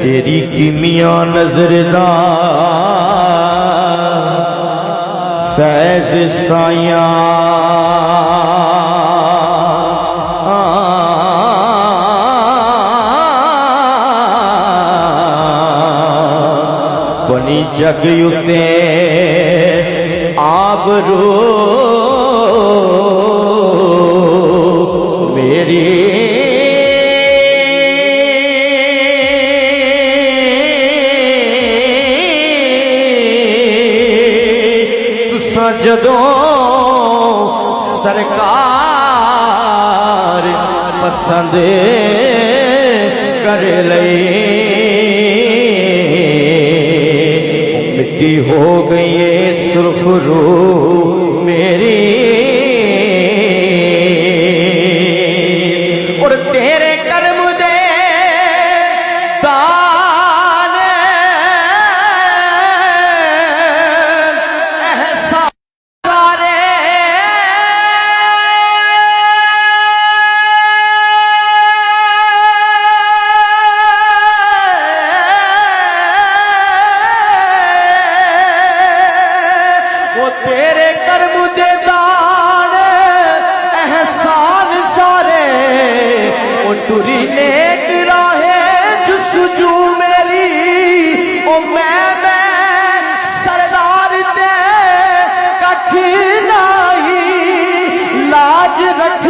तेरी किमिया नजरदा फैज साया बनी जग युते आबरू मेरी जदों सरकार पसंद कर लई मिट्टी हो गई ये सुर्ख रूह मेरी और तेरे कर्म दे तेरे कर्म दे दान एहसान सारे ओ टुरी नेक राहे जुसजू मेरी ओ मैं सरदार दे कख नाही लाज रख